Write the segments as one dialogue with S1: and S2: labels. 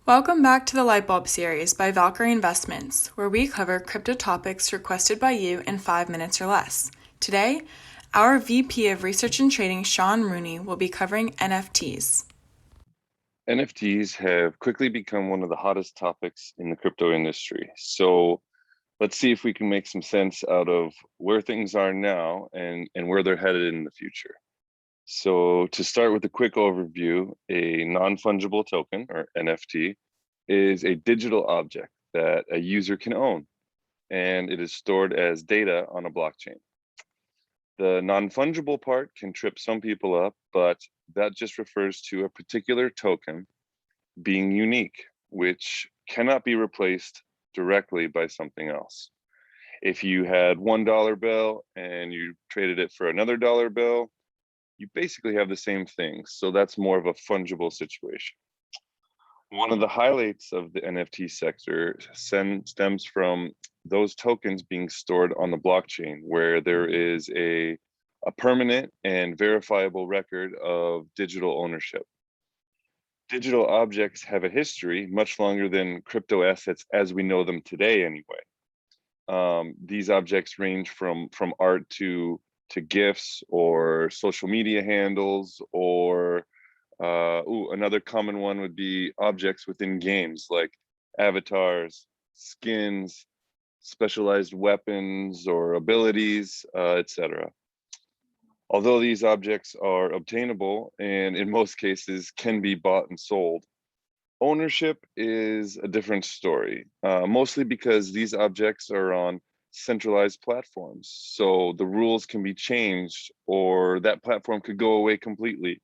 S1: Welcome back to the Lightbulb Series by Valkyrie Investments, where we cover crypto topics requested by you in 5 minutes or less. Today, our VP of Research and Trading, Sean Rooney, will be covering NFTs.
S2: NFTs have quickly become one of the hottest topics in the crypto industry. So let's see if we can make some sense out of where things are now and where they're headed in the future. So to start with a quick overview, a non-fungible token, or NFT, is a digital object that a user can own, and it is stored as data on a blockchain. The non-fungible part can trip some people up, but that just refers to a particular token being unique, which cannot be replaced directly by something else. If you had $1 bill and you traded it for another dollar bill, you basically have the same thing. So that's more of a fungible situation. One of the highlights of the NFT sector stems from those tokens being stored on the blockchain, where there is a permanent and verifiable record of digital ownership. Digital objects have a history much longer than crypto assets as we know them today anyway. These objects range from art to gifts or social media handles, or another common one would be objects within games like avatars, skins, specialized weapons or abilities, etc. Although these objects are obtainable and in most cases can be bought and sold, ownership is a different story, mostly because these objects are on centralized platforms. So the rules can be changed or that platform could go away completely.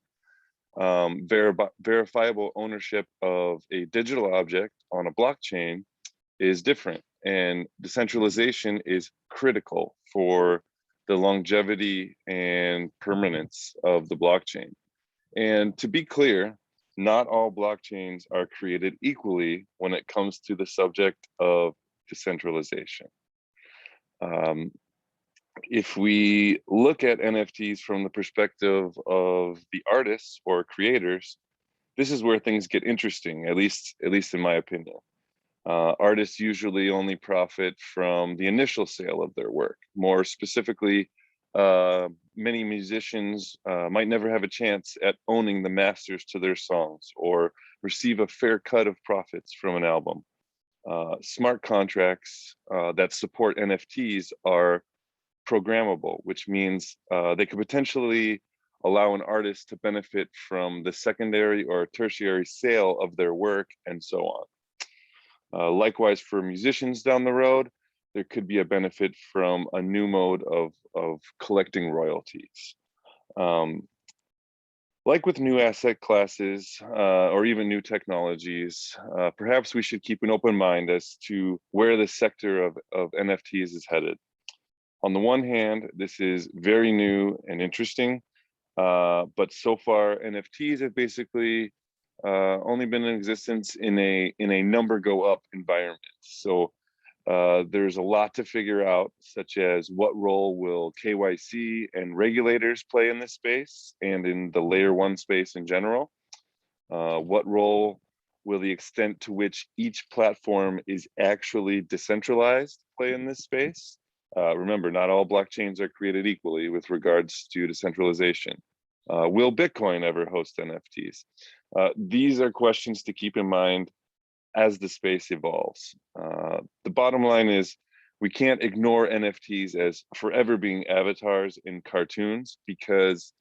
S2: Verifiable ownership of a digital object on a blockchain is different, and decentralization is critical for the longevity and permanence of the blockchain. And to be clear, not all blockchains are created equally when it comes to the subject of decentralization. If we look at NFTs from the perspective of the artists or creators, this is where things get interesting, at least in my opinion. Artists usually only profit from the initial sale of their work. More specifically, many musicians might never have a chance at owning the masters to their songs or receive a fair cut of profits from an album. Smart contracts that support NFTs are programmable, which means they could potentially allow an artist to benefit from the secondary or tertiary sale of their work and so on. Likewise, for musicians down the road, there could be a benefit from a new mode of collecting royalties. Like with new asset classes or even new technologies, perhaps we should keep an open mind as to where the sector of NFTs is headed. On the one hand, this is very new and interesting, but so far NFTs have basically only been in existence in a number go up environment. So there's a lot to figure out, such as what role will KYC and regulators play in this space and in the layer one space in general? What role will the extent to which each platform is actually decentralized play in this space? Remember, not all blockchains are created equally with regards to decentralization. Will Bitcoin ever host NFTs? These are questions to keep in mind as the space evolves. The bottom line is we can't ignore NFTs as forever being avatars in cartoons, because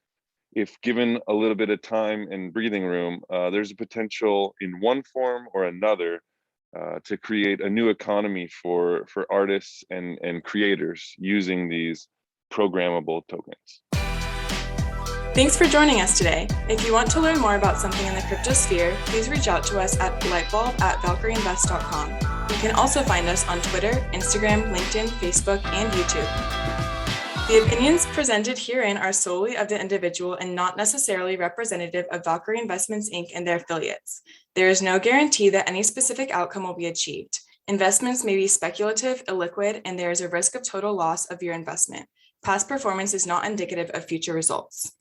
S2: if given a little bit of time and breathing room, there's a potential in one form or another to create a new economy for artists and creators using these programmable tokens.
S1: Thanks for joining us today. If you want to learn more about something in the crypto sphere, please reach out to us at lightbulb@valkyrieinvest.com. You can also find us on Twitter, Instagram, LinkedIn, Facebook, and YouTube. The opinions presented herein are solely of the individual and not necessarily representative of Valkyrie Investments Inc. and their affiliates. There is no guarantee that any specific outcome will be achieved. Investments may be speculative, illiquid, and there is a risk of total loss of your investment. Past performance is not indicative of future results.